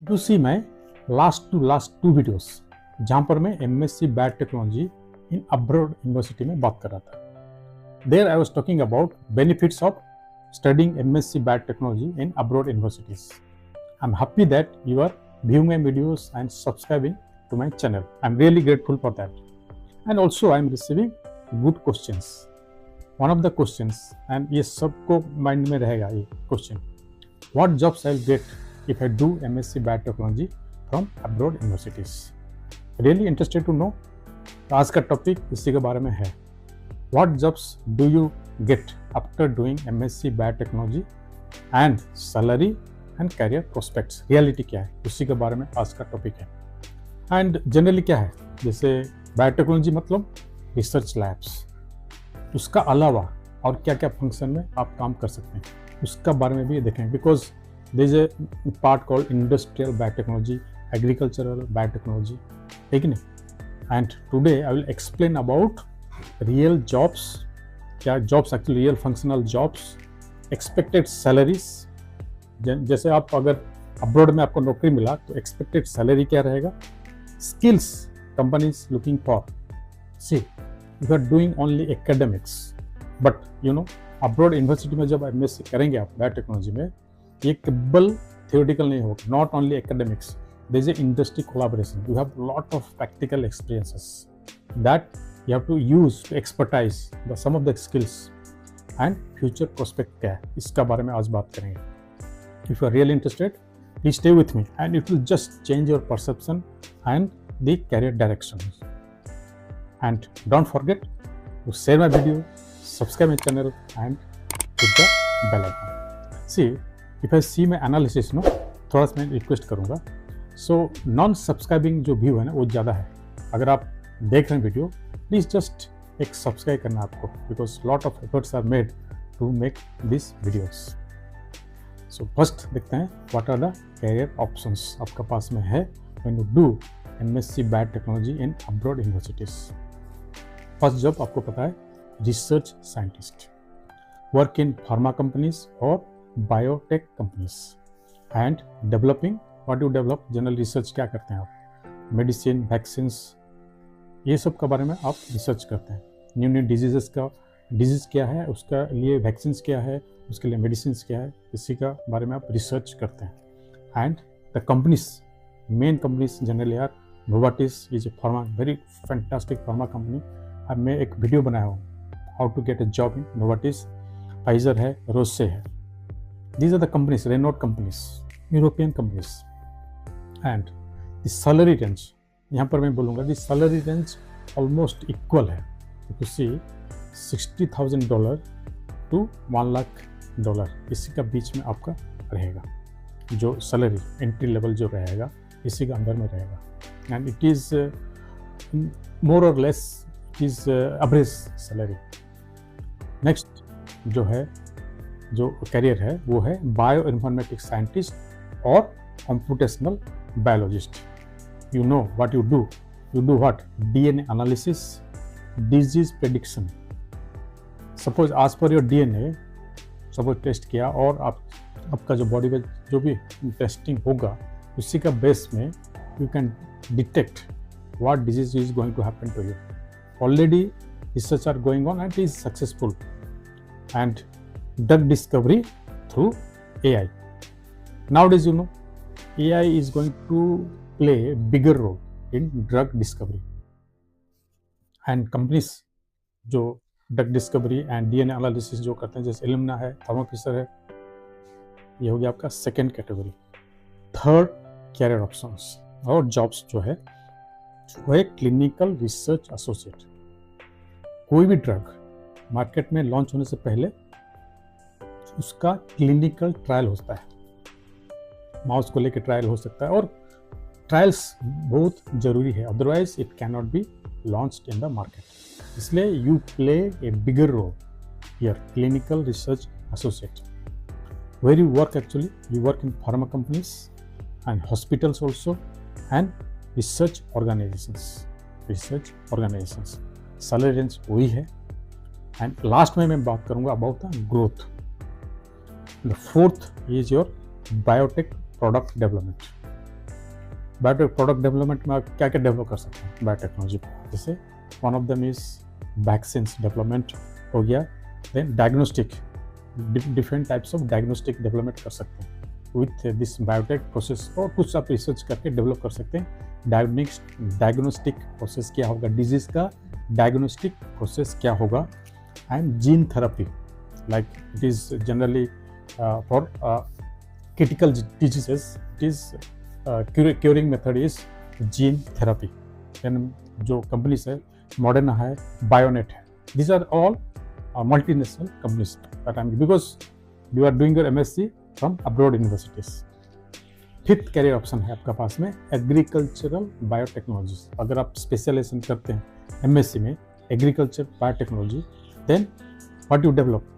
To see my last two videos जहाँ पर मैं MSc biotechnology in abroad university में बात कर रहा था। There I was talking about benefits of studying MSc Biotechnology in abroad universities. I'm happy that you are viewing my videos and subscribing to my channel. I'm really grateful for that. And also I'm receiving good questions. One of the questions, and ये सबको mind में रहेगा ये question. What jobs I'll get if I do MSc Biotechnology from abroad universities? Really interested to know? तो आज का topic इसी के बारे में है. What jobs do you get after doing MSc Biotechnology and salary and career prospects? Reality क्या है उसी के बारे में आज का टॉपिक है. एंड जनरली क्या है, जैसे बायोटेक्नोलॉजी मतलब रिसर्च लैब्स, उसका अलावा और क्या क्या फंक्शन में आप काम कर सकते हैं उसका बारे में भी देखेंगे. Because there is a part called industrial biotechnology, agricultural biotechnology, ठीक नहीं. And today I will explain about real jobs, क्या jobs actually real functional jobs, expected salaries. जैसे आप अगर अब्रॉड में आपको नौकरी मिला तो एक्सपेक्टेड सैलरी क्या रहेगा, skills companies looking for. See you are doing only academics, but you know abroad university में जब MSc करेंगे आप बायोटेक्नोलॉजी में, ये केवल थियोरेटिकल नहीं होगा, not only academics. There is a industry collaboration, you have lot of practical experiences that you have to use to expertise the some of the skills and future prospect क्या है इसका बारे में आज बात करेंगे. If you are really interested, please stay with me and it will just change your perception and the career direction. And don't forget to share my video, subscribe my channel and hit the bell icon. See, if I see my analysis, no, थोड़ा सा मैं request करूँगा. So non subscribing जो view है ना वो ज़्यादा है. अगर आप देख रहे हैं वीडियो, प्लीज जस्ट एक सब्सक्राइब करना आपको, because lot of efforts are made to make this videos. So first देखते हैं what are the career options आपका पास में है when you do MSc biotechnology in abroad universities. First job आपको पता है, research scientist, work in pharma companies और biotech companies and developing. What you develop, general research क्या करते हैं आप, मेडिसिन, वैक्सीन्स, ये सब के बारे में आप रिसर्च करते हैं. न्यू न्यू डिजीज़ क्या है, उसका लिए वैक्सीन्स क्या है, उसके लिए मेडिसिन क्या है, इसी का बारे में आप रिसर्च करते हैं. And the companies, main companies generally are Novartis is a pharma, very fantastic pharma company. अब मैं एक वीडियो बनाया हूँ how to get a job in Novartis. Pfizer है, रोसे है. These are the companies, renowned companies, European companies. And the salary range, यहाँ पर मैं बोलूँगा कि सैलरी रेंज ऑलमोस्ट इक्वल है. तो सी $60,000 to $1,00,000 इसी का बीच में आपका रहेगा जो सैलरी, एंट्री लेवल जो रहेगा इसी के अंदर में रहेगा. एंड इट इज़ मोर और less it is average salary. Next जो है, जो कैरियर है वो है बायो इन्फॉर्मेटिक्स साइंटिस्ट और computational biologist. You know what you do. You do what? DNA analysis, disease prediction. Suppose as per your DNA, suppose test किया और आपका जो बॉडी में जो भी टेस्टिंग होगा उसी का बेस में you can detect what disease is going to happen to you. Already research are going on and it is successful. And drug discovery through AI. Nowadays, you know, AI is going to play a bigger role in drug discovery. And companies जो drug discovery and DNA analysis जो करते हैं, जैसे Illumina है, thermo Fisher है, ये हो गया आपका second category. Third career options और जॉब्स जो है वो है क्लिनिकल रिसर्च एसोसिएट. कोई भी ड्रग मार्केट में लॉन्च होने से पहले उसका क्लिनिकल ट्रायल होता है. माउस को लेकर ट्रायल हो सकता है और ट्रायल्स बहुत ज़रूरी है, otherwise it can not be launched in the market. इसलिए you play a bigger role here, clinical research associate. Where you work actually, you work in pharma companies and hospitals also and research organisations. Salary range वही है. And last में मैं बात करूँगा about the growth. The fourth is your biotech product development. Biotech product development में आप क्या क्या डेवलप कर सकते हैं बायोटेक्नोलॉजी, जैसे one of them is vaccines development हो गया, then diagnostic, different types of diagnostic development कर सकते हैं विथ दिस बायोटेक प्रोसेस, और कुछ आप रिसर्च करके डेवलप कर सकते हैं। डायग्नोस्टिक प्रोसेस क्या होगा, डिजीज का डायग्नोस्टिक प्रोसेस क्या होगा, and gene therapy, like it is generally for critical diseases, it is curing method is gene therapy. then जो companies है, Moderna है, Bionet है, these are all multinational companies that I'm, because you are doing your MSc from abroad universities. Fifth career option है आपका पास में agricultural biotechnology. अगर आप स्पेशलाइजेशन करते हैं MSc में agriculture biotechnology, then what you develop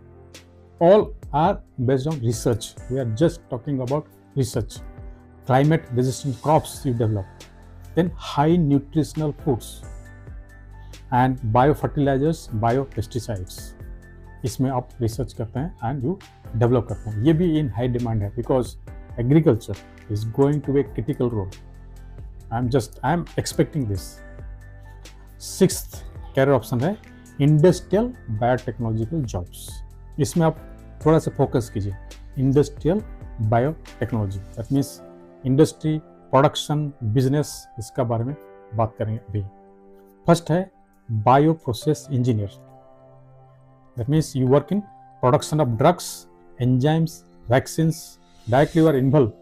all are based on research. We are just talking about research. Climate resistant crops you develop, then high nutritional foods and biofertilizers, biopesticides. इसमें आप research करते हैं and you develop करते हैं। ये भी in high demand है because agriculture is going to be critical role. I am expecting this. Sixth career option है इंडस्ट्रियल बायोटेक्नोलॉजिकल जॉब्स। इसमें आप थोड़ा सा फोकस कीजिए, industrial biotechnology, that means industry, production, business, इसका बारे में बात करेंगे अभी। फर्स्ट है bio process engineer, that means you work in production of drugs, enzymes, vaccines, directly you are involve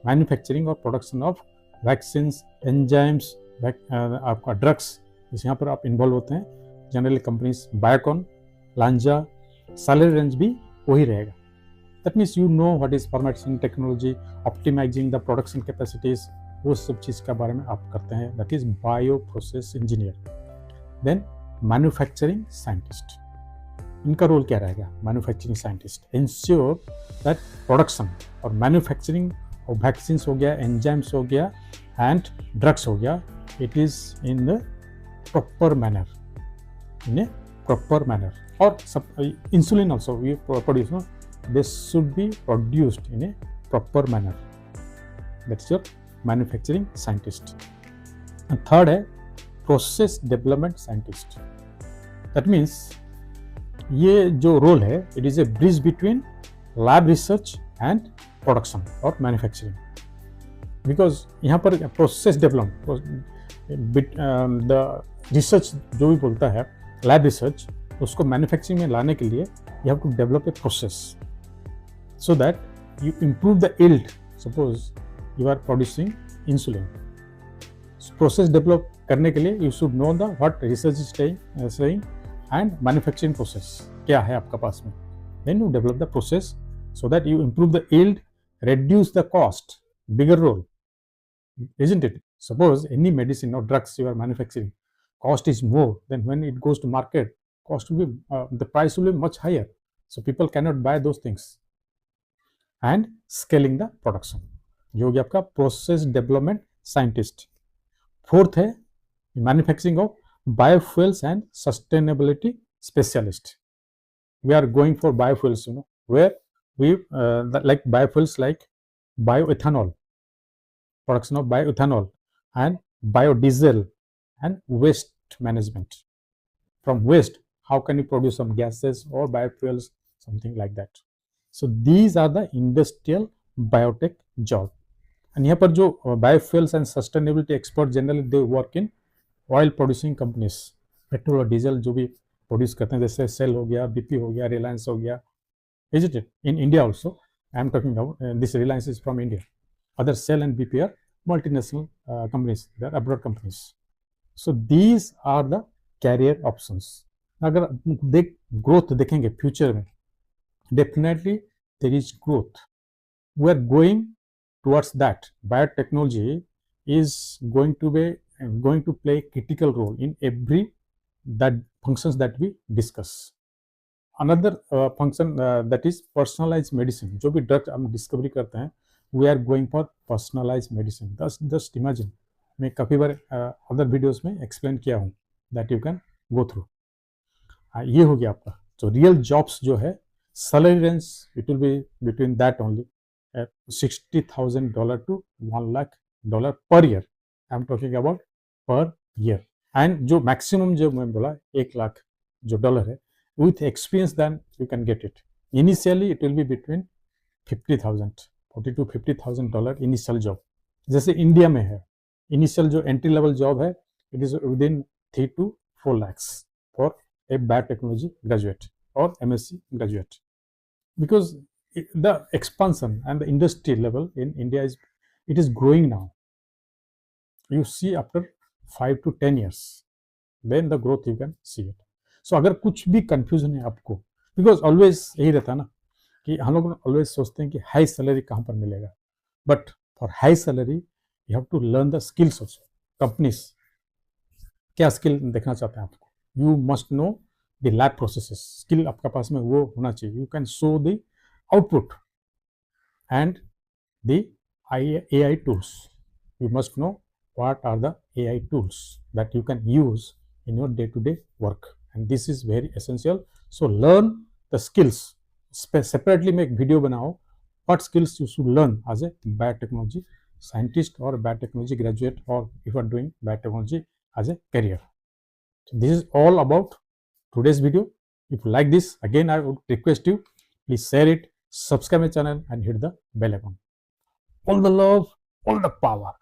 manufacturing और प्रोडक्शन ऑफ वैक्सीन्स, एंजाइम्स, आपका ड्रग्स, इस यहाँ पर आप इन्वॉल्व होते हैं। Generally companies Biocon, Lonza, salary range भी वही रहेगा। That means you know what is fermenting technology, optimizing the production capacities, वो सब चीज़ के बारे में आप करते हैं, that is bio process engineer. Then manufacturing scientist, इनका रोल क्या रहेगा? Manufacturing scientist ensure that production और मैन्युफैक्चरिंग और वैक्सीन हो गया, एंजाइम्स हो गया एंड ड्रग्स हो गया, it is in the proper manner, in a proper manner. और सब insulin also we produce, no, this should be produced in a proper manner, that is your manufacturing scientist. And third है process development scientist, that means ये जो role है it is a bridge between lab research and production और manufacturing, because यहाँ पर process development the research जो भी बोलता है लैब रिसर्च, उसको मैन्युफैक्चरिंग में लाने के लिए you have to develop a process so that you improve the yield. Suppose you are producing insulin, process develop करने के लिए you should know the what research is saying and manufacturing process क्या है आपका पास में। Then you develop the process so that you improve the yield, reduce the cost, bigger role, isn't it? Suppose any medicine or drugs you are manufacturing, cost is more, then when it goes to market, cost will be the price will be much higher, so people cannot buy those things. And scaling the production, जो कि आपका process development scientist. Fourth है manufacturing of biofuels and sustainability specialist. We are going for biofuels, you know, where we like biofuels like bioethanol, production of bioethanol and biodiesel and waste management. From waste, how can you produce some gases or biofuels, something like that. So these are the industrial biotech job. And यहाँ पर जो biofuels and sustainability expert generally they work in oil producing companies, petrol और diesel जो भी produce करते हैं, जैसे cell हो गया, BP हो गया, रिलायंस हो गया, isn't it? In India also, I am talking about this Reliance is from India. Other Shell and BP are multinational companies, they are abroad companies. So these are the career options. अगर growth देखेंगे future में, definitely there is growth. We are going towards that. Biotechnology is going to play a critical role in every that functions that we discuss. Another function that is personalized medicine, जो भी drug हम discovery करते हैं, we are going for personalize medicine. Just imagine, मैं काफ़ी बार other videos में explain किया हूँ, that you can go through. ये हो गया आपका जो रियल जॉब्स जो है, salary range it will be between that only $60,000 to $1 lakh per year, I am talking about per year. And जो मैक्सिमम जो मैं बोला 1 लाख जो डॉलर है, with experience then you can get it. Initially it will be between 50,000, 40 to 50,000 dollar initial job. जैसे India में है, initial जो एंट्री लेवल जॉब है, it is with in 3 to 4 lakhs for a biotechnology graduate और MSc graduate. Because the expansion and the industry level in India is growing now. You see after 5 to 10 years, then the growth you can see it. So अगर कुछ भी confusion है आपको, because always यही रहता है ना कि हम लोग ऑलवेज सोचते हैं कि हाई सैलरी कहाँ पर मिलेगा, but for high salary you have to learn the skills also. Companies क्या स्किल देखना चाहते हैं आपको, you must know the lab processes. Skill आपका पास में वो होना चाहिए. You can show the output and the AI tools. You must know what are the AI tools that you can use in your day-to-day work, and this is very essential. So learn the skills. Separately make video बनाओ what skills you should learn as a biotechnology scientist or biotechnology graduate, or if you are doing biotechnology as a career. So this is all about today's video. If you like this, again I would request you, please share it, subscribe my channel and hit the bell icon. All the love, all the power.